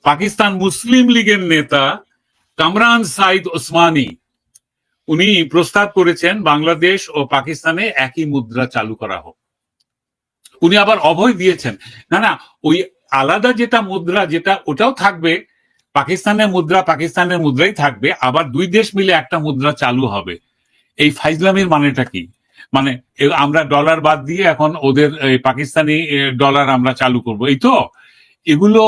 পাকিস্তান মুসলিম লীগের নেতা কামরান সাইদ ওসমানী উনি প্রস্তাব করেছেন বাংলাদেশ ও পাকিস্তানে একই মুদ্রা চালু করা হোক। উনি আবার অভয় দিয়েছেন, না না, ওই আলাদা যেটা মুদ্রা যেটা ওটাও থাকবে, পাকিস্তানের মুদ্রা পাকিস্তানের মুদ্রাই থাকবে, আবার দুই দেশ মিলে একটা মুদ্রা চালু হবে। এই ফাইজলামির মানেটা কি? মানে আমরা ডলার বাদ দিয়ে এখন ওদের পাকিস্তানি ডলার আমরা চালু করব, এই তো? এগুলো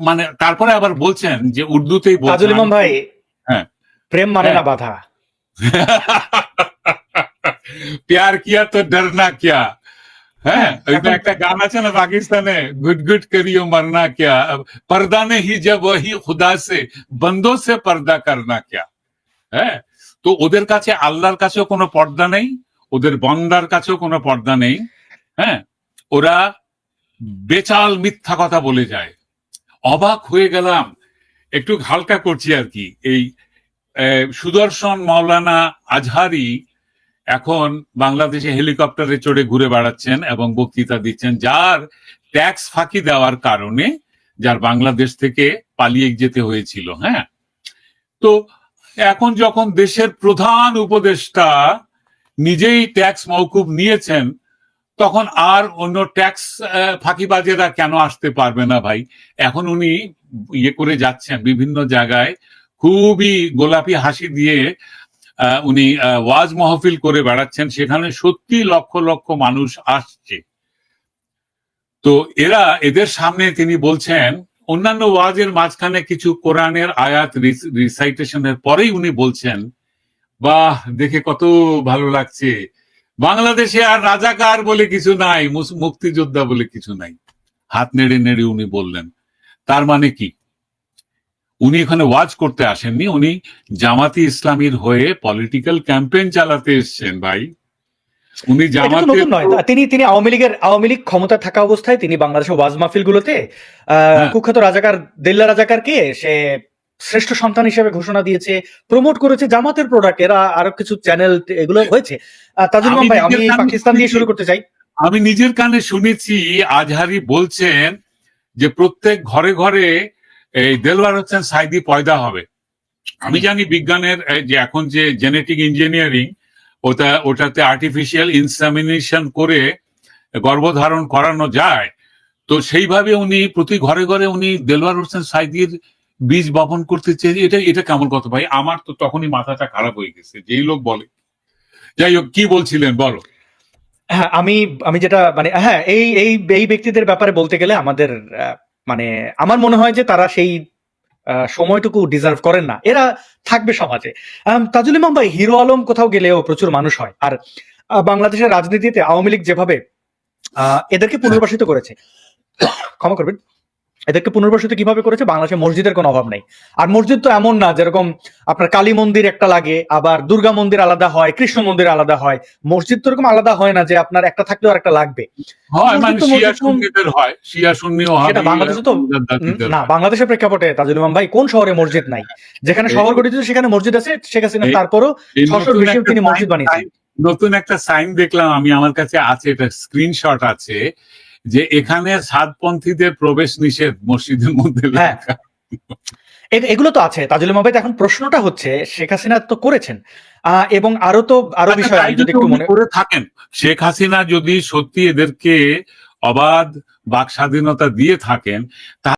মানে তারপরে আবার বলছেন যে উর্দুতেই তাজুল ইমাম ভাই, হ্যাঁ, প্রেম মানে না বাধা। প্যার কিয়া তো ডরনা কিয়া। হ্যাঁ, একটা গান আছে না পাকিস্তানে, গুড গুড করিও মরনা কিয়া, পর্দা নে হি জব ওহি খুদা সে বন্দো সে পর্দা করনা কিয়া। হ্যাঁ, তো ওদের কাছে আল্লাহর কাছেও কোনো পর্দা নেই, ওদের বন্দার কাছেও কোনো পর্দা নেই। হ্যাঁ, ওরা বেচাল মিথ্যা কথা বলে যায়। অবাক হয়ে গেলাম, একটু হালকা করছি আর কি। এই সুদর্শন মাওলানা আজহারি এখন বাংলাদেশে হেলিকপ্টারে চড়ে ঘুরে বেড়াচ্ছেন এবং বক্তৃতা দিচ্ছেন, যার ট্যাক্স ফাঁকি দেওয়ার কারণে যার বাংলাদেশ থেকে পালিয়ে যেতে হয়েছিল। হ্যাঁ, তো এখন যখন দেশের প্রধান উপদেষ্টা নিজেই ট্যাক্স মওকুফ নিয়েছেন, তখন আর অন্য ট্যাক্স ফাঁকিবাজেরা কেন আসতে পারবে না ভাই? এখন উনি ইয়ে করে যাচ্ছেন বিভিন্ন জায়গায়, খুবই গোলাপি হাসি দিয়ে উনি ওয়াজ মাহফিল করে বেড়াচ্ছেন, সেখানে সত্যি লক্ষ লক্ষ মানুষ আসছে। তো এদের সামনে তিনি বলছেন, অন্যান্য ওয়াজের মাঝখানে কিছু কোরআনের আয়াত রিসাইটেশনের পরেই উনি বলছেন, বাহ, দেখে কত ভালো লাগছে, বাংলাদেশে আর রাজাকার বলে কিছু নাই, মুক্তিযোদ্ধা বলে কিছু নাই। হাত নেড়ে নেড়ে উনি বললেন, তার মানে কি? উনি এখানে ওয়াজ করতে আসেননি, উনি জামাতি ইসলামীর হয়ে পলিটিক্যাল ক্যাম্পেইন চালাতে এসেছেন ভাই। উনি নতুন নয়, তিনি আওয়ামী লীগ ক্ষমতা থাকা অবস্থায় তিনি বাংলাদেশের ওয়াজ মাহফিল গুলোতে কুখ্যাত রাজাকার দেল্লা রাজাকারকে সে শ্রেষ্ঠ সন্তান হিসেবে ঘোষণা দিয়েছে, প্রমোট করেছে, জামাতের প্রোডাক্ট, এরা আরো কিছু চ্যানেল এগুলো হয়েছে। তাজুল ইমাম ভাই, আমি পাকিস্তান দিয়ে শুরু করতে চাই। আমি নিজের কানে শুনেছি আজহারি বলছেন যে প্রত্যেক ঘরে ঘরে এই দেলওয়ার হোসেন সাইদি পয়দা হবে। আমি জানি বিজ্ঞানের যে এখন যে জেনেটিক ইঞ্জিনিয়ারিং, ওটাতে আর্টিফিশিয়াল ইনসেমিনেশন করে গর্ভধারণ করানো যায়, তো সেইভাবে উনি প্রতি ঘরে ঘরে উনি দেলওয়ার হোসেন সাইদির বীজ বপন করতে চেয়ে, এটা কেমন কথা ভাই? আমার তো তখনই মাথাটা খারাপ হয়ে গেছে, যেই লোক বলে। যাই হোক, কি বলছিলেন বলো। হ্যাঁ, আমি যেটা মানে, হ্যাঁ, এই ব্যক্তিদের ব্যাপারে বলতে গেলে আমাদের মানে আমার মনে হয় যে তারা সেই সময়টুকু ডিজার্ভ করেন না, এরা থাকবে সমাজে। তাজুল ইমাম ভাই, হিরো আলম কোথাও গেলেও প্রচুর মানুষ হয়, আর বাংলাদেশের রাজনীতিতে আওয়ামী লীগ যেভাবে এদেরকে পুনর্বাসিত করেছে, ক্ষমা করবেন, এদেরকে পুনর্বাসিত কিভাবে করেছে? বাংলাদেশে মসজিদের কোনো অভাব নেই। আর মসজিদ তো এমন না যেরকম আপনার কালী মন্দির একটা লাগে, আবার দুর্গা মন্দির আলাদা হয়, কৃষ্ণ মন্দির আলাদা হয়, মসজিদ তো এরকম আলাদা হয় না যে আপনার একটা থাকলেও আর একটা লাগবে। বাংলাদেশে তো না, বাংলাদেশের প্রেক্ষাপটে তাজুল ইমাম ভাই, কোন শহরে মসজিদ নাই? যেখানে শহর গঠিত সেখানে মসজিদ আছে, শেখ হাসিনা তারপরও 600 বেশি তিনি মসজিদ বানিয়েছেন। নতুন একটা সাইন দেখলাম আমি, আমার কাছে আছে, এটা স্ক্রিনশট আছে, যে এখানে সাতপন্থীদের প্রবেশ নিষেধ মসজিদের মধ্যে। এগুলো তো আছে তাজুল ইমাম ভাই। এখন প্রশ্নটা হচ্ছে, শেখ হাসিনা তো করেছেন, এবং আরো বিষয় যদি একটু মনে করে থাকেন, শেখ হাসিনা যদি সত্যি এদেরকে অবাধ বাক স্বাধীনতা দিয়ে থাকেন,